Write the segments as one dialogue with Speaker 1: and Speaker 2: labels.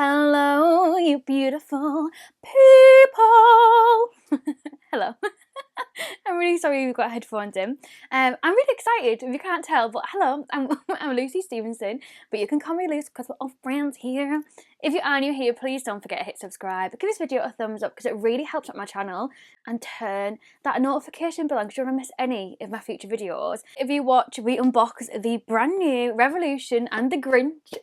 Speaker 1: Hello, you beautiful people. Hello. I'm really sorry you've got headphones in. I'm really excited, if you can't tell, but hello, I'm Luce Stephenson, but you can call me Luce because we're all friends here. If you are new here, please don't forget to hit subscribe. Give this video a thumbs up because it really helps out my channel, and turn that notification bell on because you don't want to miss any of my future videos. If you watch, we unbox the brand new Revolution and the Grinch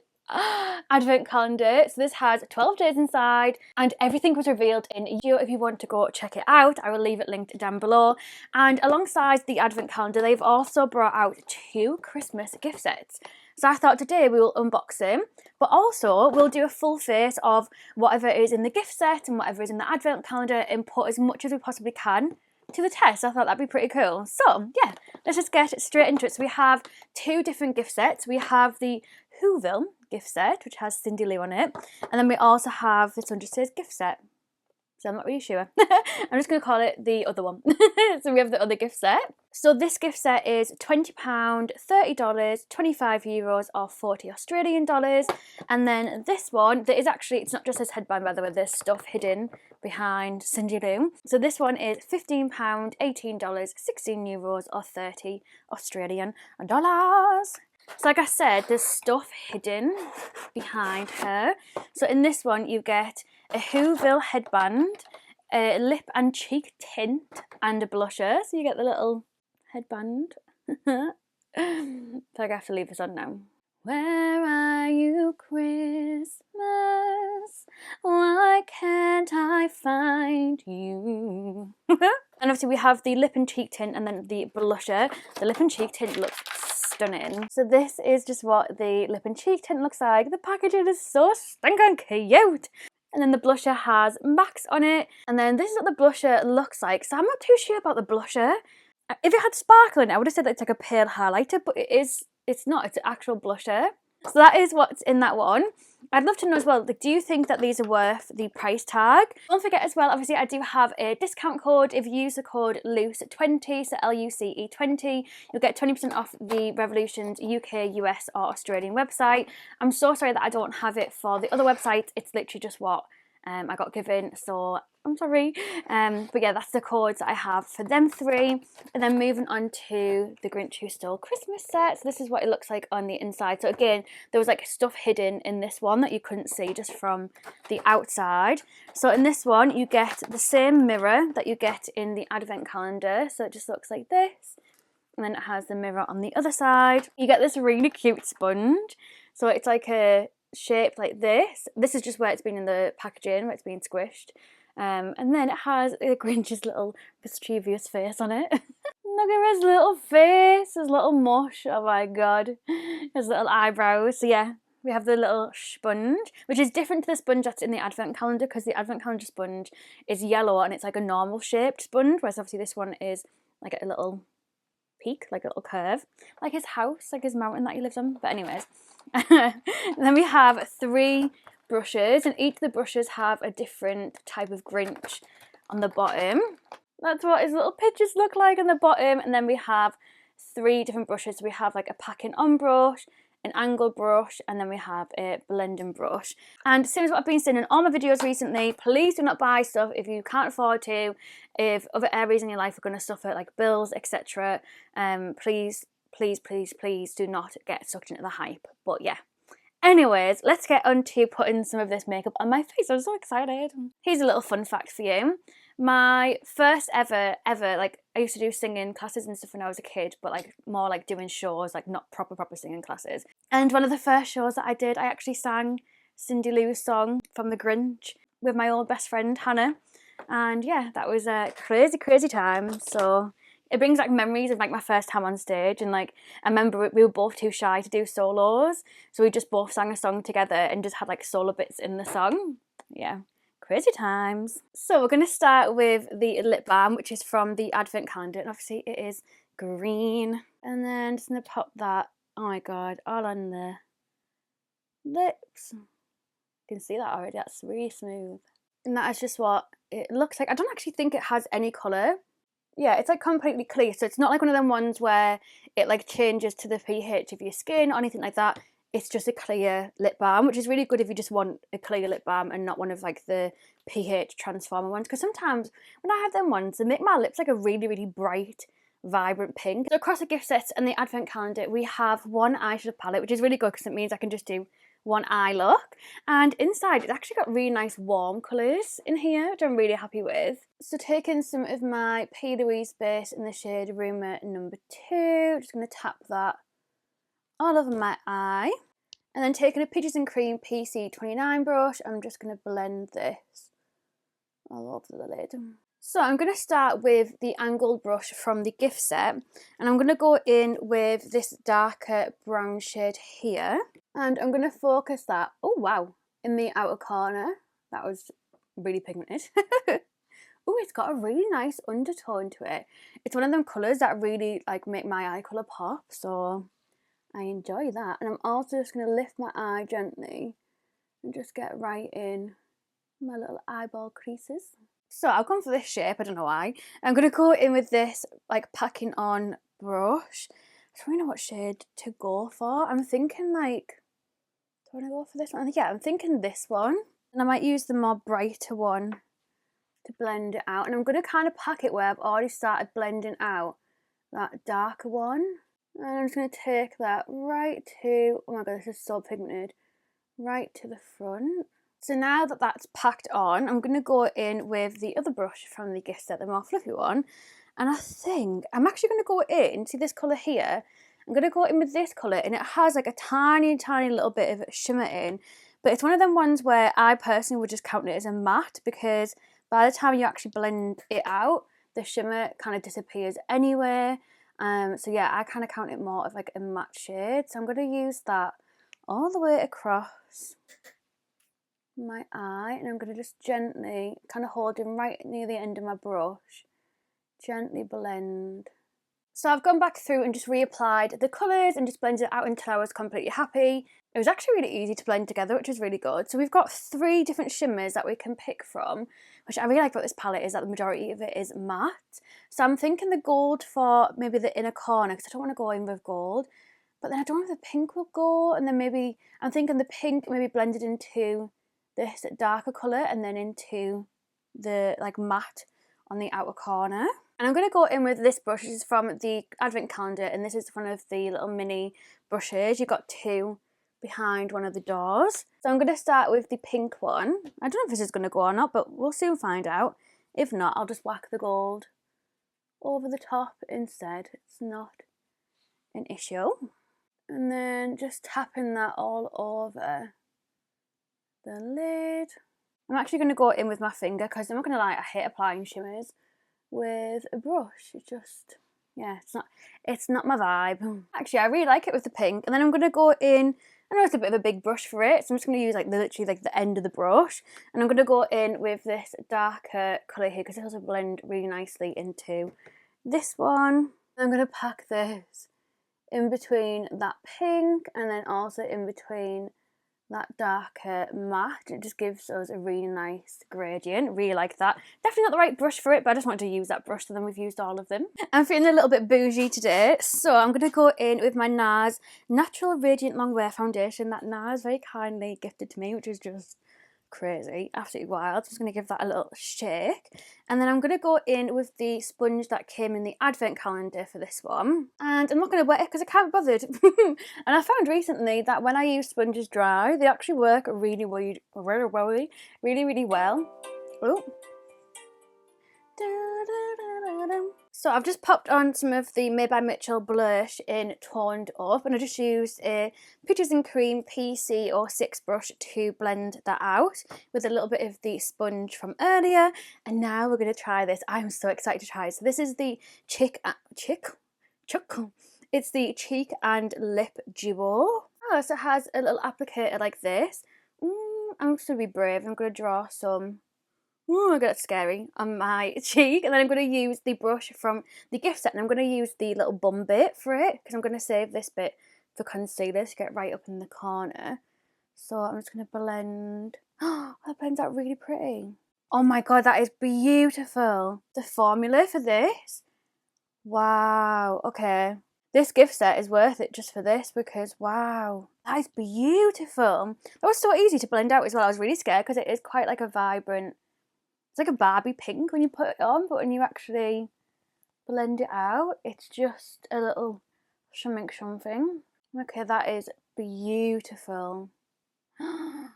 Speaker 1: advent calendar. So this has 12 days inside and everything was revealed in a year. If you want to go check it out, I will leave it linked down below. And alongside the advent calendar, they've also brought out 2 Christmas gift sets. So I thought today we will unbox them, but also we'll do a full face of whatever is in the gift set and whatever is in the advent calendar and put as much as we possibly can to the test. I thought that'd be pretty cool. So yeah, let's just get straight into it. So we have 2 different gift sets. We have the Whoville gift set, which has Cindy Lou on it, and then we also have this one just says gift set, so I'm not really sure. I'm just going to call it the other one. So we have the other gift set. So this gift set is £20, $30, €25 or 40 Australian dollars. And then this one, there is actually, it's not just this headband by the way, there's stuff hidden behind Cindy Lou. So this one is £15, $18, €16 or 30 Australian dollars. So like I said, there's stuff hidden behind her. So in this one you get a Whoville headband, a lip and cheek tint and a blusher. So you get the little headband. So I have to leave this on now. Where are you, Christmas? Why can't I find you? And obviously we have the lip and cheek tint and then the blusher. The lip and cheek tint looks stunning. So this is just what the lip and cheek tint looks like. The packaging is so stinking cute. And then the blusher has Max on it. And then this is what the blusher looks like. So I'm not too sure about the blusher. If it had sparkle in it, I would have said that it's like a pale highlighter, but it's not. It's an actual blusher. So that is what's in that one. I'd love to know as well, like, do you think that these are worth the price tag? Don't forget as well, obviously I do have a discount code. If you use the code LUCE20, so LUCE20, you'll get 20% off the Revolution's UK, US or Australian website. I'm so sorry that I don't have it for the other websites. It's literally just what I got given, so I'm sorry. But yeah, that's the codes that I have for them 3. And then moving on to the Grinch Who Stole Christmas set. So this is what it looks like on the inside. So again, there was like stuff hidden in this one that you couldn't see just from the outside. So in this one, you get the same mirror that you get in the advent calendar. So it just looks like this. And then it has the mirror on the other side. You get this really cute sponge. So it's like a shape like this. This is just where it's been in the packaging, where it's been squished. And then it has Grinch's little mischievous face on it. Look at his little face, his little mush, oh my god, his little eyebrows. So yeah, we have the little sponge, which is different to the sponge that's in the advent calendar, because the advent calendar sponge is yellow and it's like a normal shaped sponge, whereas obviously this one is like a little peak, like a little curve, like his house, like his mountain that he lives on. But anyways, then we have 3 brushes, and each of the brushes have a different type of Grinch on the bottom. That's what his little pictures look like on the bottom. And then we have 3 different brushes. We have like a packing on brush, an angle brush, and then we have a blending brush. And same as what I've been saying in all my videos recently, please do not buy stuff if you can't afford to, if other areas in your life are going to suffer, like bills, etc. Please do not get sucked into the hype. But yeah, anyways, let's get on to putting some of this makeup on my face. I'm so excited. Here's a little fun fact for you. My first ever, like, I used to do singing classes and stuff when I was a kid, but like more like doing shows, like not proper singing classes. And one of the first shows that I did, I actually sang Cindy Lou's song from the Grinch with my old best friend Hannah. And yeah, that was a crazy time. So it brings like memories of like my first time on stage, and like I remember we were both too shy to do solos, so we just both sang a song together and just had like solo bits in the song. Yeah, crazy times. So we're going to start with the lip balm, which is from the advent calendar, and obviously it is green. And then just going to pop that, oh my god, all on the lips. You can see that already, that's really smooth. And that is just what it looks like. I don't actually think it has any colour. Yeah, it's like completely clear, so it's not like one of them ones where it like changes to the pH of your skin or anything like that. it's just a clear lip balm, which is really good if you just want a clear lip balm and not one of like the pH transformer ones, because sometimes when I have them ones, they make my lips like a really, really bright, vibrant pink. So across the gift sets and the advent calendar, we have one eyeshadow palette, which is really good because it means I can just do one eye look, and inside it's actually got really nice warm colours in here, which I'm really happy with. So taking some of my P. Louise base in the shade Rumour number 2, just going to tap that all over my eye, and then taking a Peaches and Cream PC29 brush, I'm just going to blend this all over the lid. So I'm going to start with the angled brush from the gift set, and I'm going to go in with this darker brown shade here, and I'm going to focus that, oh wow, in the outer corner. That was really pigmented. Oh, it's got a really nice undertone to it. It's one of them colours that really like make my eye colour pop, so I enjoy that. And I'm also just going to lift my eye gently and just get right in my little eyeball creases. So I've gone for this shape, I don't know why. I'm going to go in with this like packing on brush. I don't really know what shade to go for. I'm thinking like, do I want to go for this one? Yeah, I'm thinking this one. And I might use the more brighter one to blend it out. And I'm going to kind of pack it where I've already started blending out that darker one. And I'm just going to take that right to, oh my god, this is so pigmented, right to the front. So now that that's packed on, I'm going to go in with the other brush from the gift set, the more fluffy one. And I think I'm actually going to go in, see this colour here? I'm going to go in with this colour, and it has like a tiny, tiny little bit of shimmer in. But it's one of them ones where I personally would just count it as a matte, because by the time you actually blend it out, the shimmer kind of disappears anyway. So yeah, I kind of count it more of like a matte shade. So I'm going to use that all the way across my eye, and I'm going to just gently kind of hold him right near the end of my brush, gently blend. So I've gone back through and just reapplied the colours and just blended it out until I was completely happy. It was actually really easy to blend together, which was really good. So we've got 3 different shimmers that we can pick from, which I really like about this palette is that the majority of it is matte. So I'm thinking the gold for maybe the inner corner, because I don't want to go in with gold, but then I don't know if the pink will go, and then maybe I'm thinking the pink maybe blended into this darker colour and then into the like matte on the outer corner. And I'm going to go in with this brush. This is from the advent calendar, and this is one of the little mini brushes. You've got 2 behind one of the doors. So I'm going to start with the pink one. I don't know if this is going to go or not, but we'll soon find out. If not, I'll just whack the gold over the top instead. It's not an issue. And then just tapping that all over the lid. I'm actually going to go in with my finger, because I'm not going to lie, I hate applying shimmers with a brush. It just, yeah, it's not my vibe. Actually, I really like it with the pink. And then I'm going to go in, I know it's a bit of a big brush for it, so I'm just going to use like literally like the end of the brush, and I'm going to go in with this darker colour here, because it will blend really nicely into this one. I'm going to pack this in between that pink and then also in between that darker matte. It just gives us a really nice gradient. Really like that. Definitely not the right brush for it, but I just wanted to use that brush, so then we've used all of them. I'm feeling a little bit bougie today, so I'm going to go in with my NARS Natural Radiant Longwear Foundation that NARS very kindly gifted to me, which is just crazy, absolutely wild. I'm just going to give that a little shake, and then I'm going to go in with the sponge that came in the advent calendar for this one, and I'm not going to wet it because I can't be bothered. And I found recently that when I use sponges dry, they actually work really well. Oh. So I've just popped on some of the Made by Mitchell blush in Toned Up, and I just used a Peaches and Cream PC06 brush to blend that out with a little bit of the sponge from earlier. And now we're going to try this. I'm so excited to try this. So this is the It's the Cheek and Lip Duo. Oh, so it has a little applicator like this. I'm just going to be brave. I'm going to draw some, oh my god, that's scary, on my cheek, and then I'm going to use the brush from the gift set, and I'm going to use the little bum bit for it, because I'm going to save this bit for concealer to get right up in the corner. So I'm just going to blend. Oh, that blends out really pretty. Oh my god, that is beautiful. The formula for this, wow. Okay, this gift set is worth it just for this, because wow, That is beautiful. That was so easy to blend out as well. I was really scared because it is quite like a vibrant, it's like a Barbie pink when you put it on, but when you actually blend it out, it's just a little something. Okay, that is beautiful. That's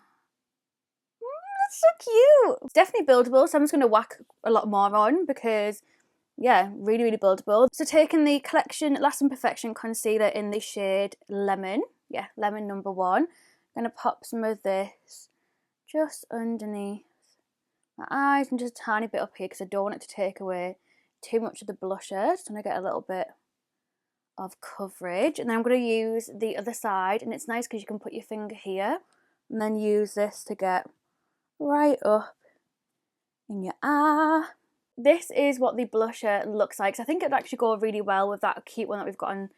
Speaker 1: so cute. It's definitely buildable, so I'm just going to whack a lot more on because, yeah, really, really buildable. So taking the Collection Lasting Perfection Concealer in the shade Lemon. Yeah, Lemon number 1. I'm going to pop some of this just underneath my eyes and just a tiny bit up here because I don't want it to take away too much of the blusher. Just want to get a little bit of coverage. And then I'm going to use the other side, and it's nice because you can put your finger here and then use this to get right up in your eye. This is what the blusher looks like. So I think it'd actually go really well with that cute one that we've got on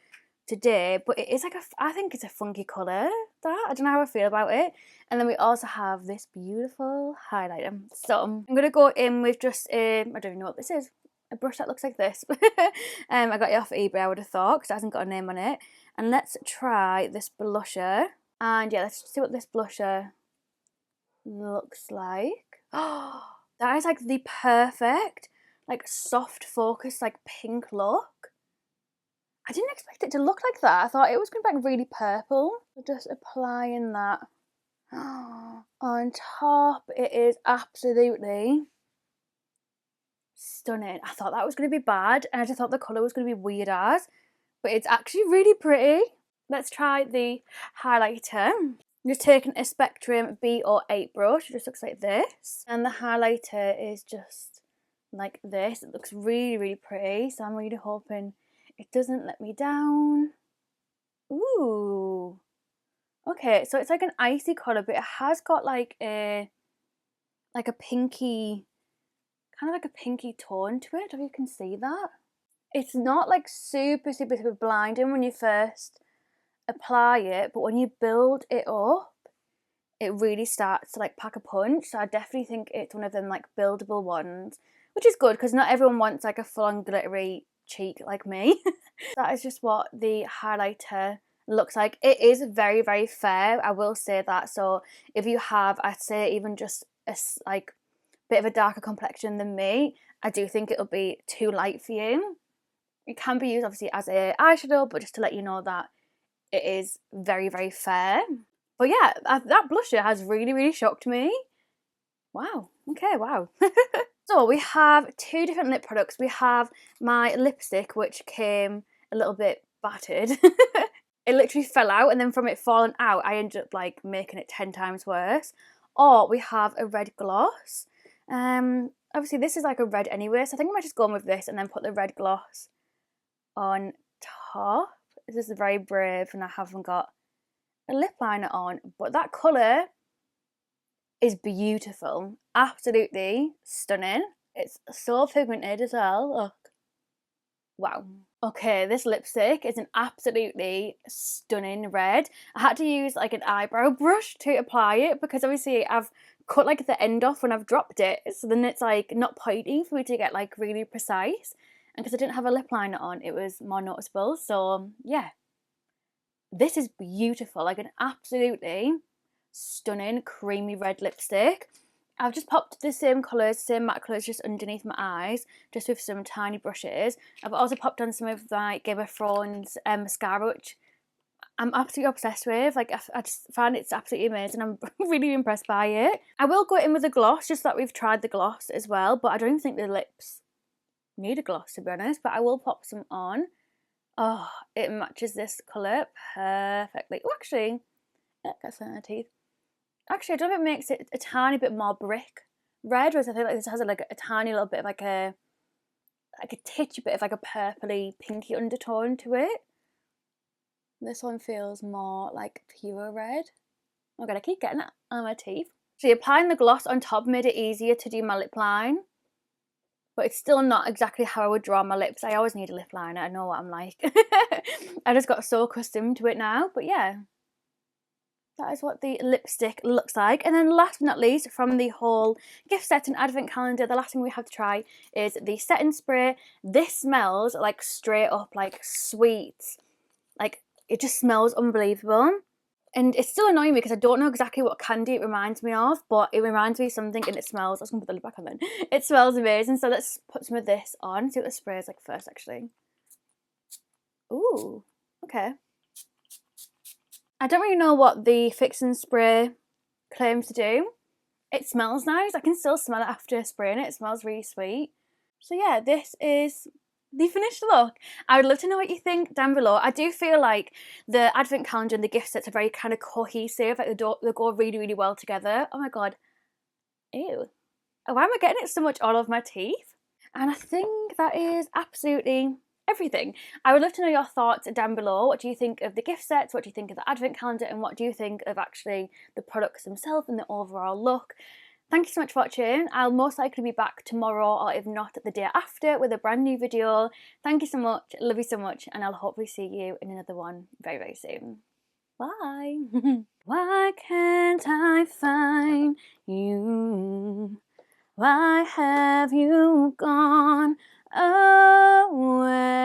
Speaker 1: today, but it is like I think it's a funky colour, that. I don't know how I feel about it. And then we also have this beautiful highlighter. So I'm going to go in with just I don't even know what this is, a brush that looks like this. I got it off eBay, I would have thought, because it hasn't got a name on it. And let's try this blusher. And yeah, let's see what this blusher looks like. Oh, that is like the perfect, like soft focus, like pink look. I didn't expect it to look like that. I thought it was going to be like really purple. Just applying that on top. It is absolutely stunning. I thought that was going to be bad, and I just thought the colour was going to be weird as, but it's actually really pretty. Let's try the highlighter. I'm just taking a Spectrum B08 brush. It just looks like this, and the highlighter is just like this. It looks really, really pretty, so I'm really hoping it doesn't let me down. Ooh. Okay, so it's like an icy colour, but it has got like a pinky, kind of like a pinky tone to it. I don't know if you can see that. It's not like super blinding when you first apply it, but when you build it up, it really starts to like pack a punch. So I definitely think it's one of them like buildable ones, which is good because not everyone wants like a full-on glittery cheek like me. That is just what the highlighter looks like. It is very, very fair, I will say that. So if you have, I'd say even just a like bit of a darker complexion than me, I do think it'll be too light for you. It can be used obviously as a eyeshadow, but just to let you know that it is very, very fair. But yeah, that blusher has really, really shocked me. Wow. Okay, wow. So we have 2 different lip products. We have my lipstick, which came a little bit battered. It literally fell out, and then from it falling out, I ended up like making it 10 times worse. Or we have a red gloss. Obviously this is like a red anyway, so I think I might just go on with this and then put the red gloss on top. This is very brave, and I haven't got a lip liner on, but that colour is beautiful. Absolutely stunning. It's so pigmented as well. Look. Wow. Okay, this lipstick is an absolutely stunning red. I had to use like an eyebrow brush to apply it because obviously I've cut like the end off when I've dropped it, so then it's like not pointy for me to get like really precise, and because I didn't have a lip liner on, it was more noticeable. So yeah, this is beautiful, like an absolutely stunning creamy red lipstick. I've just popped the same colours, same matte colours just underneath my eyes, just with some tiny brushes. I've also popped on some of my Game of Thrones mascara, which I'm absolutely obsessed with. Like, I just find it's absolutely amazing. I'm really impressed by it. I will go in with a gloss, just that we've tried the gloss as well, but I don't even think the lips need a gloss, to be honest, but I will pop some on. Oh, it matches this colour perfectly. Oh, actually, that's on my teeth. Actually, I don't know if it makes it a tiny bit more brick red, whereas I feel like this has like a tiny little bit of like a titchy bit of like a purpley pinky undertone to it. This one feels more like pure red. Oh god, I keep getting that on my teeth. So applying the gloss on top made it easier to do my lip line, but it's still not exactly how I would draw my lips. I always need a lip liner, I know what I'm like. I just got so accustomed to it now, but yeah. That is what the lipstick looks like. And then last but not least, from the whole gift set and advent calendar, the last thing we have to try is the setting spray. This smells like straight up like sweet. Like, it just smells unbelievable. And it's still annoying me because I don't know exactly what candy it reminds me of, but it reminds me of something and it smells. I was going to put the lid back on then. It smells amazing. So let's put some of this on. See what the spray is like first, actually. Ooh, okay. I don't really know what the Fix and Spray claims to do. It smells nice. I can still smell it after spraying it. It smells really sweet. So yeah, this is the finished look. I would love to know what you think down below. I do feel like the advent calendar and the gift sets are very kind of cohesive. Like they go really, really well together. Oh my god. Ew. Why am I getting it so much all over my teeth? And I think that is absolutely everything. I would love to know your thoughts down below. What do you think of the gift sets? What do you think of the advent calendar? And what do you think of actually the products themselves and the overall look? Thank you so much for watching. I'll most likely be back tomorrow, or if not the day after, with a brand new video. Thank you so much, love you so much, and I'll hopefully see you in another one very, very soon. Bye. Why can't I find you? Why have you gone away?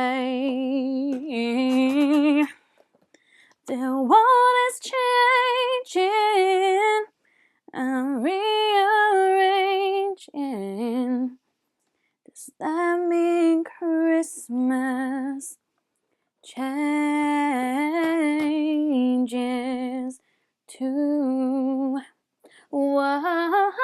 Speaker 1: The world is changing, I'm rearranging. Does that mean Christmas changes too? Whoa.